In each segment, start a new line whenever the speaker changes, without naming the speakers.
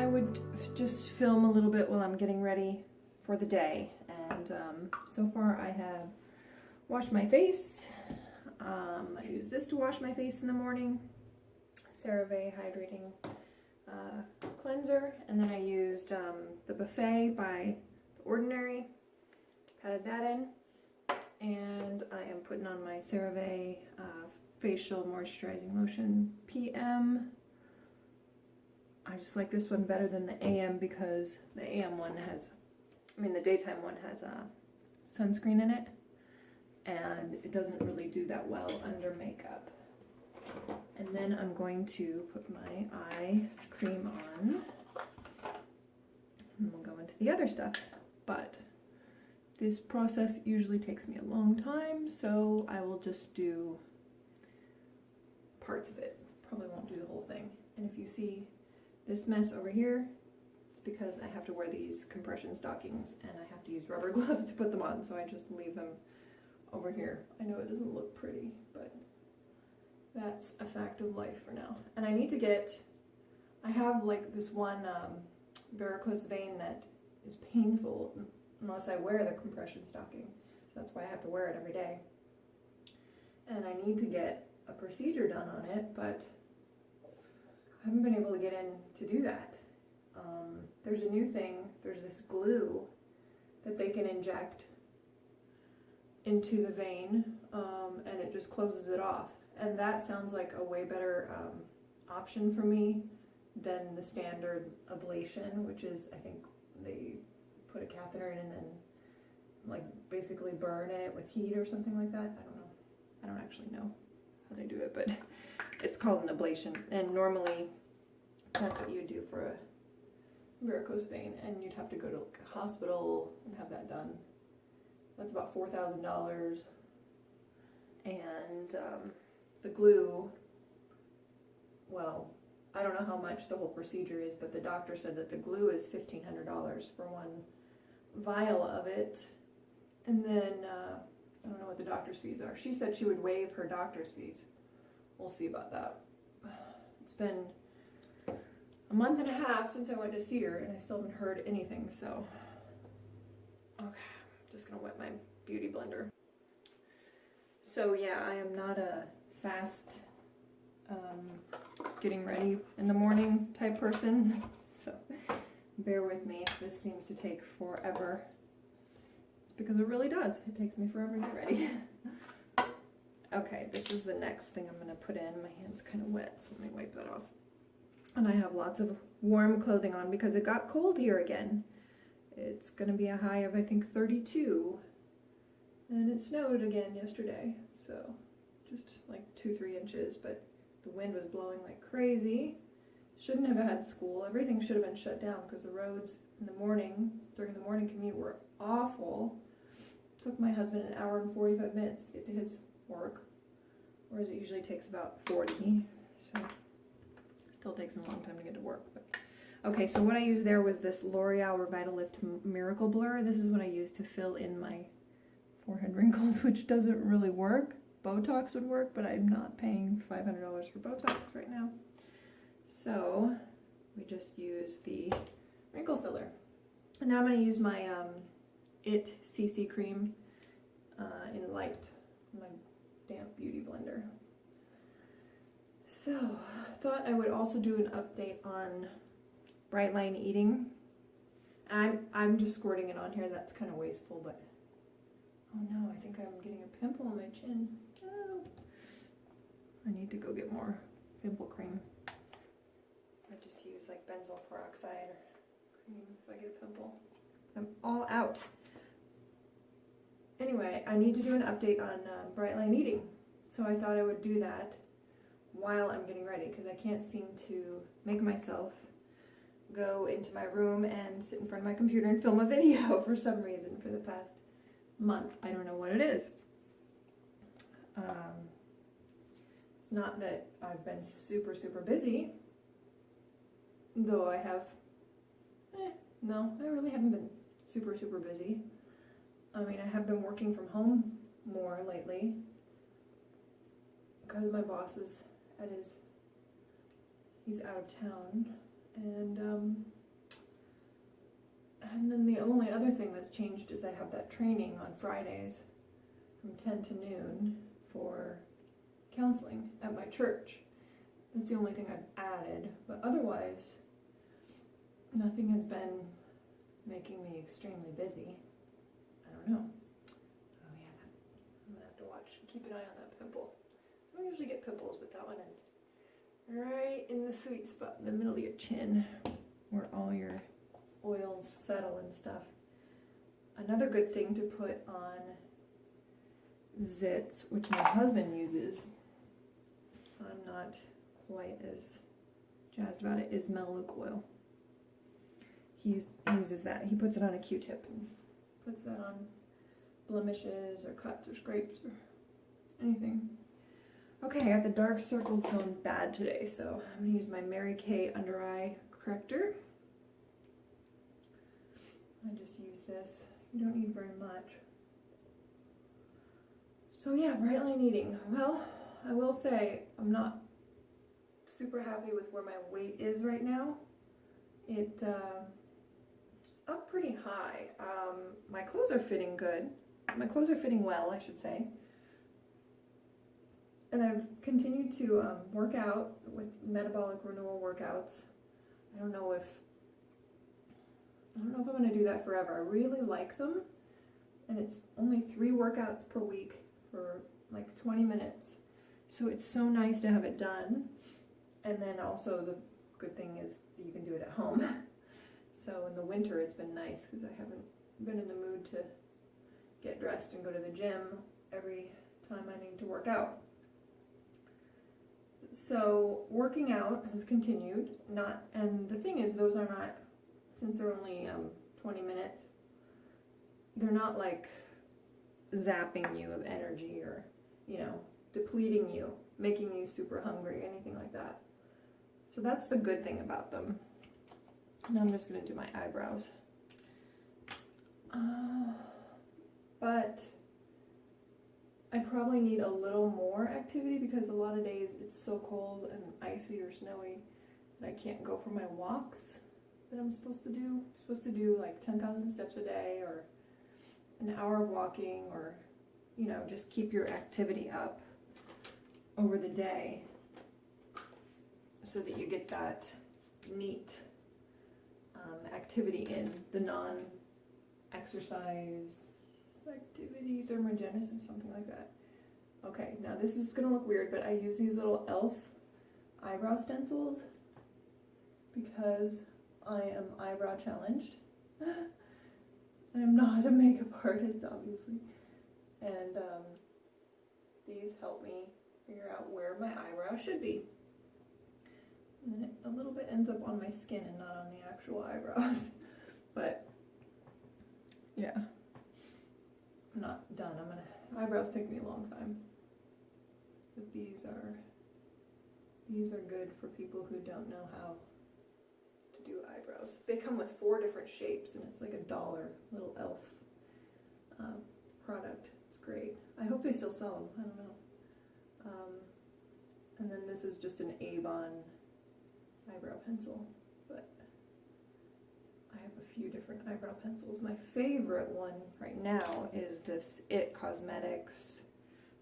would just film a little bit while I'm getting ready for the day. And so far I have washed my face. I use this to wash my face in the morning, CeraVe Hydrating Cleanser, and then I used the Buffet by The Ordinary, patted that in, and I am putting on my CeraVe Facial Moisturizing Lotion PM. I just like this one better than the AM because the AM one has, the daytime one has sunscreen in it, and it doesn't really do that well under makeup. And then I'm going to put my eye cream on, and we'll go into the other stuff. But this process usually takes me a long time, so I will just do parts of it. Probably won't do the whole thing. And if you see this mess over here, it's because I have to wear these compression stockings and I have to use rubber gloves to put them on, so I just leave them over here. I know it doesn't look pretty, but that's a fact of life for now. And I need to get, I have like this one varicose vein that is painful unless I wear the compression stocking. So that's why I have to wear it every day. And I need to get a procedure done on it, but I haven't been able to get in to do that. There's a new thing, there's this glue that they can inject into the vein, and it just closes it off. And that sounds like a way better option for me than the standard ablation, which is, I think they put a catheter in and then like basically burn it with heat or something like that. I don't know. I don't actually know how they do it, but it's called an ablation. And normally that's what you would do for a varicose vein, and you'd have to go to like a hospital and have that done. That's about $4,000. And the glue, well, I don't know how much the whole procedure is, but the doctor said that the glue is $1,500 for one vial of it. And then I don't know what the doctor's fees are. She said she would waive her doctor's fees. We'll see about that. It's been a month and a half since I went to see her, and I still haven't heard anything, so okay, I'm just gonna wet my beauty blender. So yeah, I am not a fast getting ready in the morning type person, so bear with me if this seems to take forever. It's because it really does. It takes me forever to get ready. Okay, this is the next thing I'm gonna put in. My hand's kind of wet, so let me wipe that off. And I have lots of warm clothing on because it got cold here again. It's gonna be a high of, I think, 32. And it snowed again yesterday, so just like 2-3 inches, but the wind was blowing like crazy. Shouldn't have had school. Everything should have been shut down because the roads in the morning, during the morning commute, were awful. It took my husband an hour and 45 minutes to get to his work, whereas it usually takes about 40, so it still takes him a long time to get to work. But okay, so what I used there was this L'Oreal Revitalift Miracle Blur. This is what I use to fill in my forehead wrinkles, which doesn't really work. Botox would work, but I'm not paying $500 for Botox right now. So we just use the wrinkle filler. And now I'm going to use my IT CC cream in light, my damp beauty blender. So I thought I would also do an update on bright line eating. I'm just squirting it on here. That's kind of wasteful, but oh no, I think I'm getting a pimple on my chin. Oh. I need to go get more pimple cream. I just use like benzoyl peroxide or cream if I get a pimple. I'm all out. Anyway, I need to do an update on bright line eating. So I thought I would do that while I'm getting ready because I can't seem to make myself go into my room and sit in front of my computer and film a video for some reason for the past month. I don't know what it is. It's not that I've been super busy, though I have, no, I really haven't been super busy. I mean, I have been working from home more lately because my boss is at he's out of town, and And then the only other thing that's changed is I have that training on Fridays from 10 to noon for counseling at my church. That's the only thing I've added, but otherwise, nothing has been making me extremely busy. I don't know. Oh yeah, I'm gonna have to keep an eye on that pimple. I don't usually get pimples, but that one is right in the sweet spot in the middle of your chin, where all your oils settle and stuff. Another good thing to put on zits, which my husband uses, I'm not quite as jazzed about it, is Melek Oil. He uses that. He puts it on a Q-tip and puts that on blemishes or cuts or scrapes or anything. Okay, I got the dark circles going bad today, so I'm going to use my Mary Kay Under Eye Corrector. I just use this. You don't need very much. So yeah, bright line eating. Well, I will say I'm not super happy with where my weight is right now. It's up pretty high. My clothes are fitting good. My clothes are fitting well, I should say. And I've continued to work out with metabolic renewal workouts. I don't know if I'm going to do that forever. I really like them, and it's only 3 workouts per week for like 20 minutes. So it's so nice to have it done. And then also the good thing is you can do it at home. So in the winter it's been nice because I haven't been in the mood to get dressed and go to the gym every time I need to work out. So working out has continued, and the thing is, those are not, since they're only 20 minutes, they're not like zapping you of energy or, depleting you, making you super hungry, anything like that. So that's the good thing about them. Now I'm just going to do my eyebrows. But I probably need a little more activity because a lot of days it's so cold and icy or snowy that I can't go for my walks that I'm supposed to do. I'm supposed to do like 10,000 steps a day or an hour of walking, or, just keep your activity up over the day so that you get that neat activity in, the non-exercise activity, thermogenesis, something like that. Okay, now this is gonna look weird, but I use these little e.l.f. eyebrow stencils because I am eyebrow challenged. I'm not a makeup artist, obviously, and these help me figure out where my eyebrow should be. And then a little bit ends up on my skin and not on the actual eyebrows. But yeah, I'm not done. Eyebrows take me a long time. But these are good for people who don't know how to do eyebrows. They come with 4 different shapes, and it's like $1 little e.l.f. Product. It's great. I hope they still sell them. I don't know. And then this is just an Avon eyebrow pencil, but I have a few different eyebrow pencils. My favorite one right now is this IT Cosmetics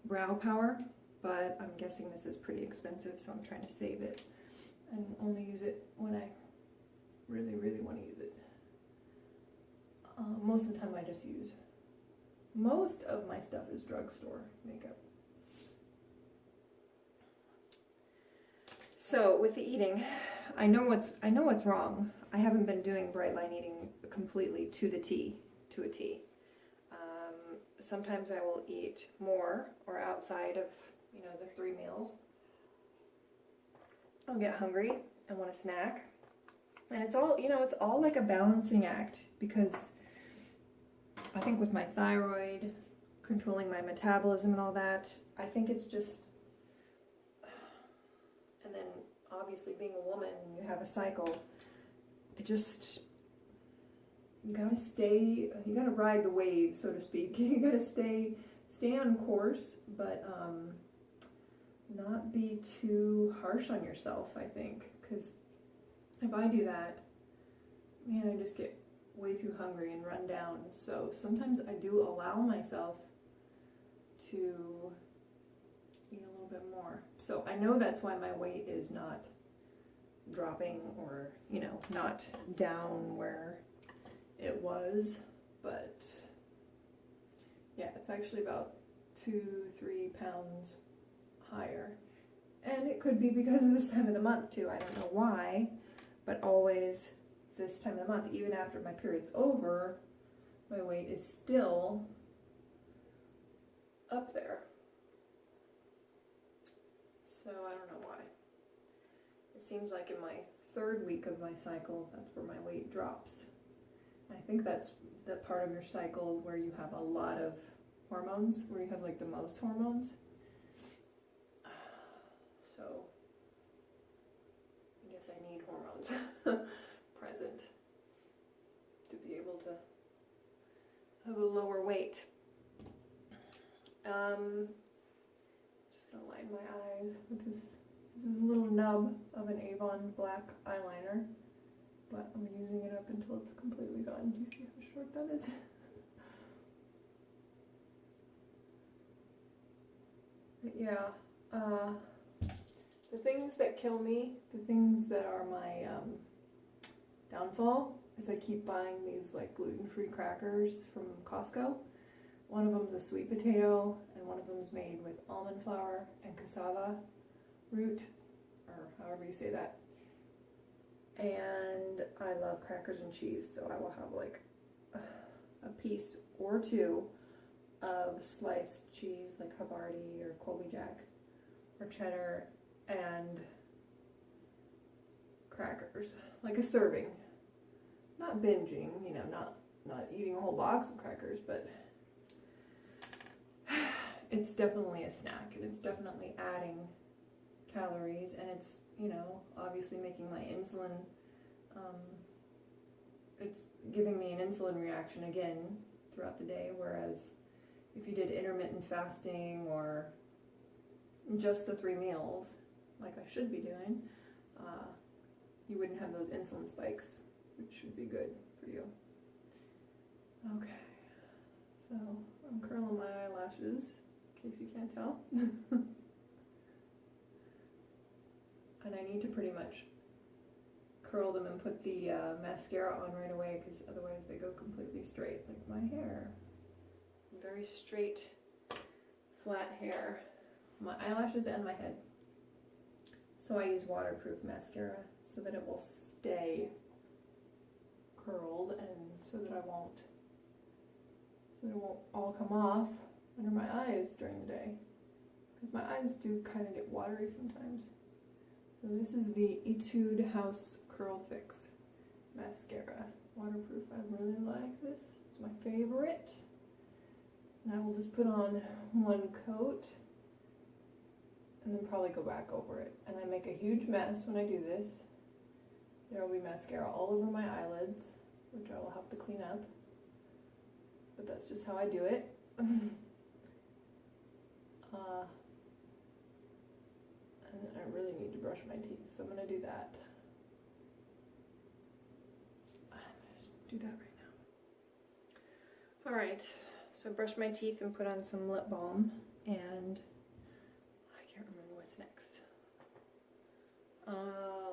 Brow Power, but I'm guessing this is pretty expensive, so I'm trying to save it and only use it when I really, really want to use it. Most of the time most of my stuff is drugstore makeup. So with the eating, I know what's wrong. I haven't been doing bright line eating completely to a T. Sometimes I will eat more or outside of the 3 meals. I'll get hungry and want a snack, and it's all like a balancing act, because I think with my thyroid controlling my metabolism and all that, I think it's just. And then obviously being a woman and you have a cycle, you gotta ride the wave, so to speak. You gotta stay on course, but not be too harsh on yourself, I think, because if I do that, man, I just get way too hungry and run down. So sometimes I do allow myself to eat a little bit more. So I know that's why my weight is not dropping, or, you know, not down where it was, but yeah, it's actually about 2-3 pounds higher. And it could be because of this time of the month too. I don't know why, but always this time of the month, even after my period's over, my weight is still up there. So I don't know why. It seems like in my 3rd week of my cycle, that's where my weight drops. I think that's the part of your cycle where you have a lot of hormones, where you have like the most hormones. So I guess I need hormones present to be able to have a lower weight. Just gonna line my eyes with this. This is a little nub of an Avon black eyeliner, but I'm using it up until it's completely gone. Do you see how short that is? But yeah, the things that kill me, the things that are my downfall, is I keep buying these like gluten-free crackers from Costco. One of them is a sweet potato, and one of them is made with almond flour and cassava root, or however you say that. And I love crackers and cheese, so I will have like a piece or two of sliced cheese, like Havarti or Colby Jack or cheddar, and crackers, like a serving. Not binging, you know, not eating a whole box of crackers, but it's definitely a snack, and it's definitely adding calories, and it's, you know, obviously making my insulin, it's giving me an insulin reaction again throughout the day, whereas if you did intermittent fasting or just the 3 meals, like I should be doing, you wouldn't have those insulin spikes, which should be good for you. Okay, so I'm curling my eyelashes, in case you can't tell. And I need to pretty much curl them and put the mascara on right away, because otherwise they go completely straight, like my hair. Very straight, flat hair. My eyelashes and my head. So I use waterproof mascara so that it will stay curled, and so that it won't all come off under my eyes during the day, because my eyes do kind of get watery sometimes. So this is the Etude House Curl Fix mascara, waterproof. I really like this. It's my favorite. And I will just put on 1 coat and then probably go back over it. And I make a huge mess when I do this. There will be mascara all over my eyelids, which I will have to clean up. But that's just how I do it. And then I really need to brush my teeth, so I'm going to do that. I'm going to do that right now. Alright, so brush my teeth and put on some lip balm, and I can't remember what's next.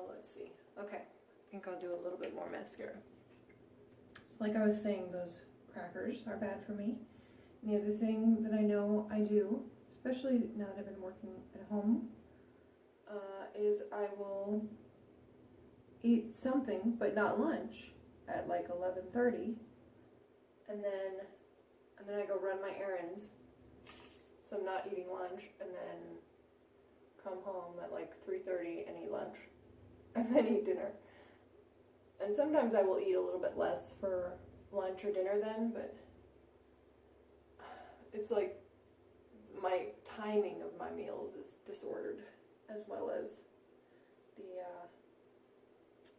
Let's see. Okay, I think I'll do a little bit more mascara. So like I was saying, those crackers are bad for me. And the other thing that I know I do, especially now that I've been working at home, is I will eat something, but not lunch, at like 11:30, and then I go run my errands, so I'm not eating lunch, and then come home at like 3:30 and eat lunch, and then eat dinner. And sometimes I will eat a little bit less for lunch or dinner then, but it's like my timing of my meals is disordered, as well as the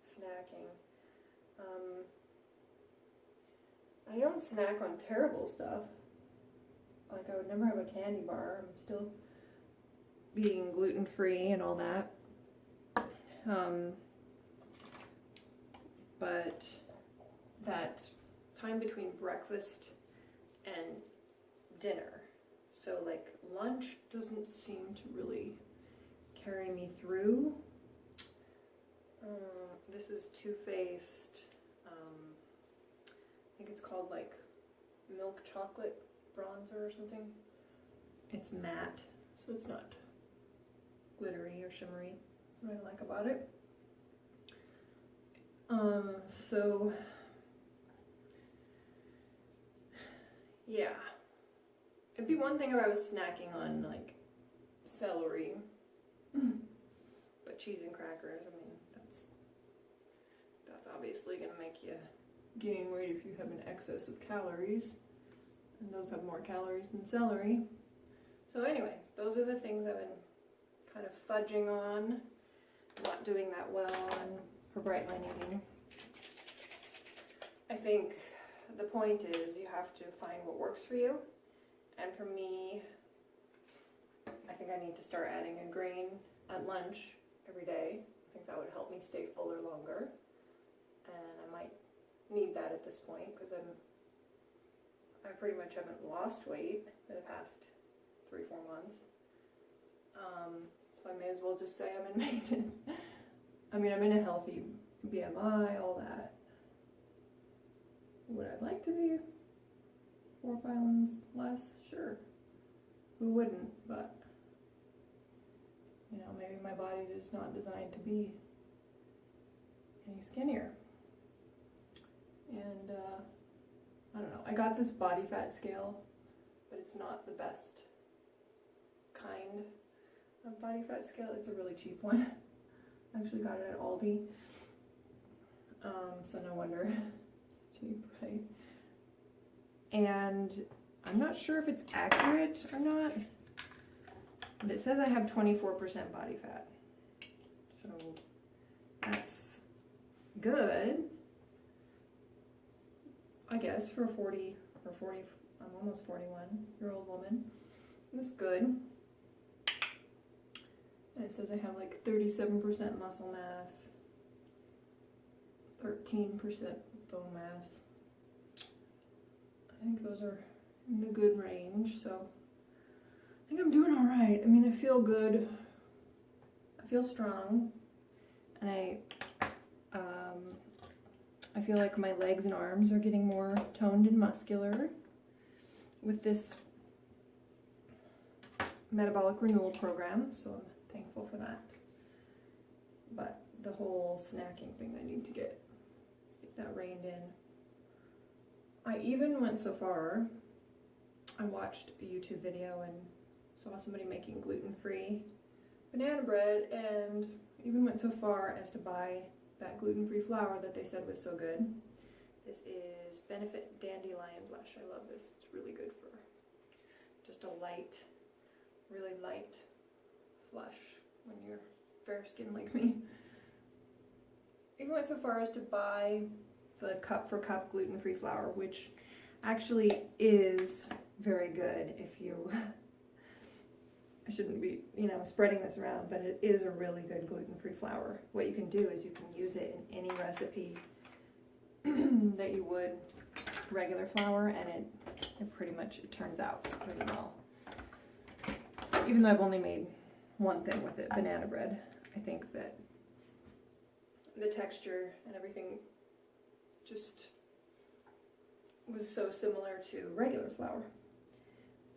snacking. I don't snack on terrible stuff. Like, I would never have a candy bar. I'm still being gluten-free and all that. But that time between breakfast and dinner. So like lunch doesn't seem to really carry me through. This is Too Faced. I think it's called like milk chocolate bronzer or something. It's matte, so it's not glittery or shimmery. That's what I like about it. So yeah, it'd be one thing if I was snacking on like celery, but cheese and crackers, I mean, that's obviously gonna make you gain weight if you have an excess of calories, and those have more calories than celery. So anyway, those are the things I've been kind of fudging on, not doing that well on for bright line eating. I think the point is you have to find what works for you, and for me, I think I need to start adding a grain at lunch every day. I think that would help me stay fuller longer, and I might need that at this point because I pretty much haven't lost weight for the past 3-4 months. So I may as well just say I'm in maintenance. I mean, I'm in a healthy BMI, all that. Would I like to be 4 or 5 pounds less? Sure. Who wouldn't? But, you know, maybe my body's just not designed to be any skinnier. And, I don't know. I got this body fat scale, but it's not the best kind of body fat scale. It's a really cheap one. I actually got it at Aldi. So no wonder it's cheap, right? And I'm not sure if it's accurate or not, but it says I have 24% body fat. So that's good, I guess, for 40 or 40, I'm almost 41-year-old woman. That's good. And it says I have like 37% muscle mass, 13% bone mass. I think those are in the good range, so I think I'm doing all right. I mean, I feel good. I feel strong, and I feel like my legs and arms are getting more toned and muscular with this metabolic renewal program, so I'm thankful for that. But the whole snacking thing, I need to get that reined in. I even went so far, I watched a YouTube video and saw somebody making gluten-free banana bread, and even went so far as to buy that gluten-free flour that they said was so good. This is Benefit Dandelion Blush. I love this. It's really good for just a light, really light flush when you're fair skinned like me. Even went so far as to buy the cup for cup gluten-free flour, which actually is very good if you, I shouldn't be, you know, spreading this around, but it is a really good gluten-free flour. What you can do is you can use it in any recipe that you would regular flour, and it pretty much, it turns out pretty well. Even though I've only made one thing with it, banana bread, I think that the texture and everything just was so similar to regular flour.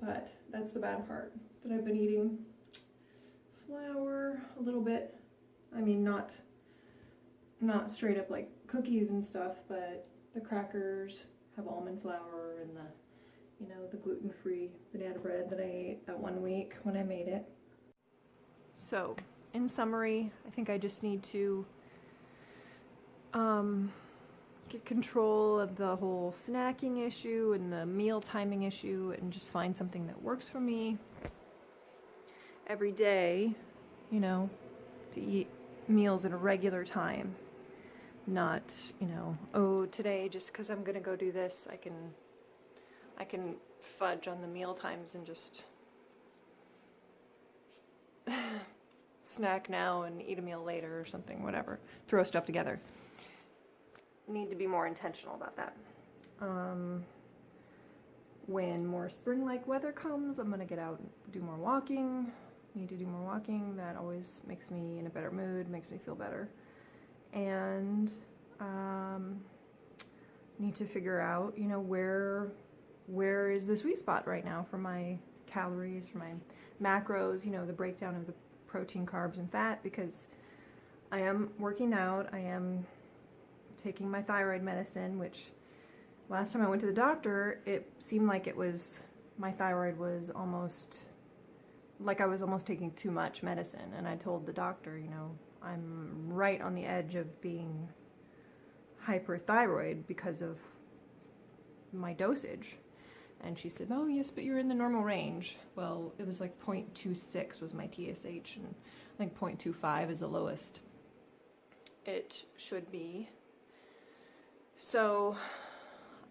But that's the bad part, that I've been eating flour a little bit. I mean, not straight up like cookies and stuff, but the crackers have almond flour, and the, you know, the gluten-free banana bread that I ate that one week when I made it. So, in summary, I think I just need to get control of the whole snacking issue and the meal timing issue, and just find something that works for me every day, you know, to eat meals at a regular time. Not, you know, oh, today just because I'm gonna go do this, I can fudge on the meal times and just snack now and eat a meal later or something, whatever. Throw stuff together. need to be more intentional about that. When more spring-like weather comes, I'm gonna get out and do more walking. Need to do more walking. That always makes me in a better mood, makes me feel better. And need to figure out, you know, where is the sweet spot right now for my calories, for my macros, you know, the breakdown of the protein, carbs, and fat, because I am working out. I am taking my thyroid medicine, which last time I went to the doctor, it seemed like my thyroid was almost, like I was almost taking too much medicine. And I told the doctor, you know, I'm right on the edge of being hyperthyroid because of my dosage. And she said, oh yes, but you're in the normal range. Well, it was like 0.26 was my TSH, and I think 0.25 is the lowest it should be. So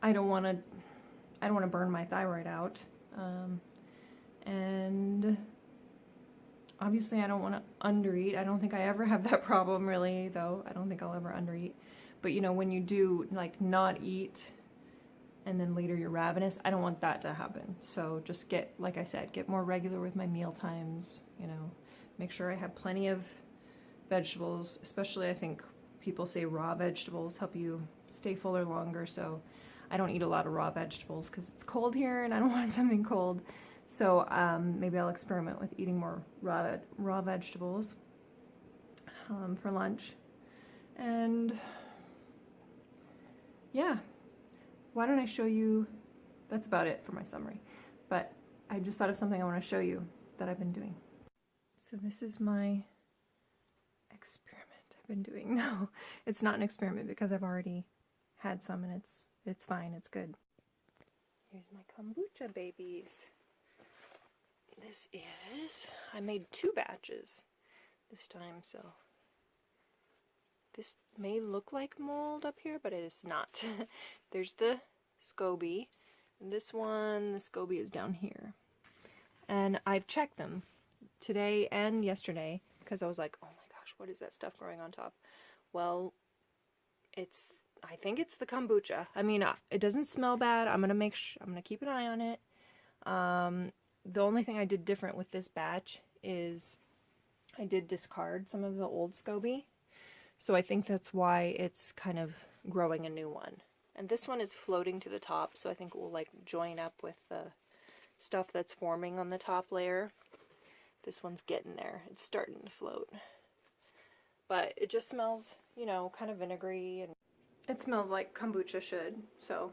I don't want to burn my thyroid out, and obviously I don't want to undereat. I don't think I ever have that problem, really, though. I don't think I'll ever undereat. But you know, when you do like not eat and then later you're ravenous, I don't want that to happen. So just get, like I said, get more regular with my meal times, you know, make sure I have plenty of vegetables, especially I think people say raw vegetables help you stay fuller longer. So I don't eat a lot of raw vegetables because it's cold here and I don't want something cold. So maybe I'll experiment with eating more raw vegetables for lunch. And yeah, why don't I show you, that's about it for my summary. But I just thought of something I want to show you that I've been doing. So this is my experiment I've been doing. No, it's not an experiment because I've already had some and it's fine, it's good. Here's my kombucha babies. This is, I made 2 batches this time, so this may look like mold up here, but it is not. There's the SCOBY, and this one, the SCOBY is down here. And I've checked them today and yesterday because I was like, oh my gosh, what is that stuff growing on top? Well, I think it's the kombucha. I mean, it doesn't smell bad. I'm gonna keep an eye on it. The only thing I did different with this batch is I did discard some of the old SCOBY. So I think that's why it's kind of growing a new one. And this one is floating to the top, so I think it will like join up with the stuff that's forming on the top layer. This one's getting there. It's starting to float. But it just smells, you know, kind of vinegary, and it smells like kombucha should. So,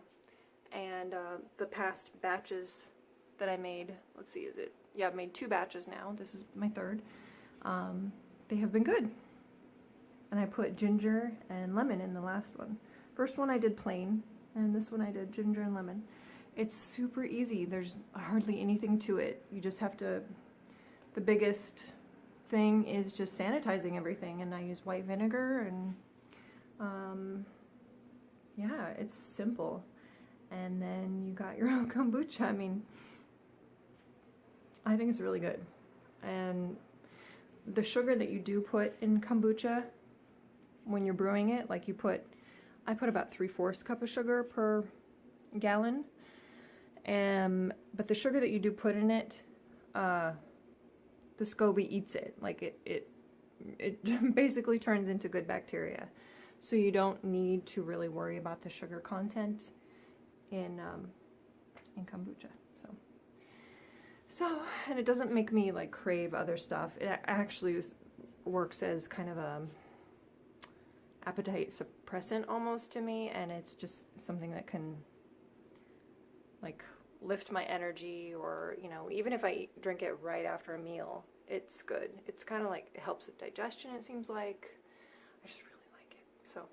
and the past batches that I made, let's see, I've made 2 batches now. This is my 3rd. They have been good. And I put ginger and lemon in the last one. First one I did plain, and this one I did ginger and lemon. It's super easy. There's hardly anything to it. You just have to, the biggest thing is just sanitizing everything, and I use white vinegar, and yeah, it's simple. And then you got your own kombucha. I mean, I think it's really good. And the sugar that you do put in kombucha when you're brewing it, like I put about 3/4 cup of sugar per gallon. But the sugar that you do put in it, the SCOBY eats it. Like it basically turns into good bacteria. So you don't need to really worry about the sugar content in kombucha. So, and it doesn't make me like crave other stuff. It actually works as kind of a appetite suppressant almost to me, and it's just something that can like lift my energy, or you know, even if I drink it right after a meal, it's good. It's kind of like, it helps with digestion, it seems like. I just really like it. So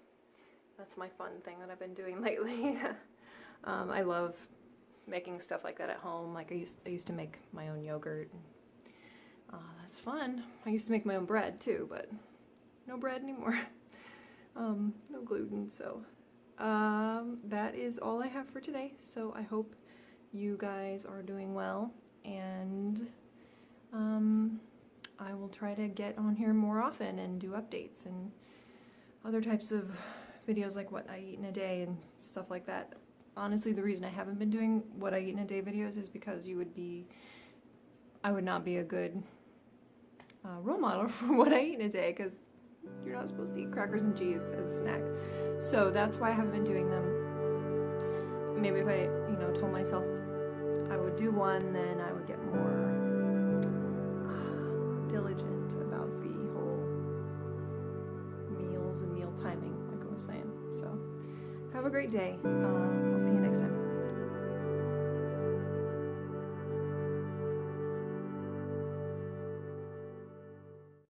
that's my fun thing that I've been doing lately. I love making stuff like that at home. Like I used to make my own yogurt. That's fun. I used to make my own bread too, but no bread anymore. No gluten. So that is all I have for today. So I hope you guys are doing well, and I will try to get on here more often and do updates and other types of videos like what I eat in a day and stuff like that. Honestly, the reason I haven't been doing what I eat in a day videos is because I would not be a good role model for what I eat in a day, because you're not supposed to eat crackers and cheese as a snack. So that's why I haven't been doing them. Maybe if I, told myself I would do one, then I would get more diligent about the whole meals and meal timing, like I was saying. So have a great day. I'll see you next time.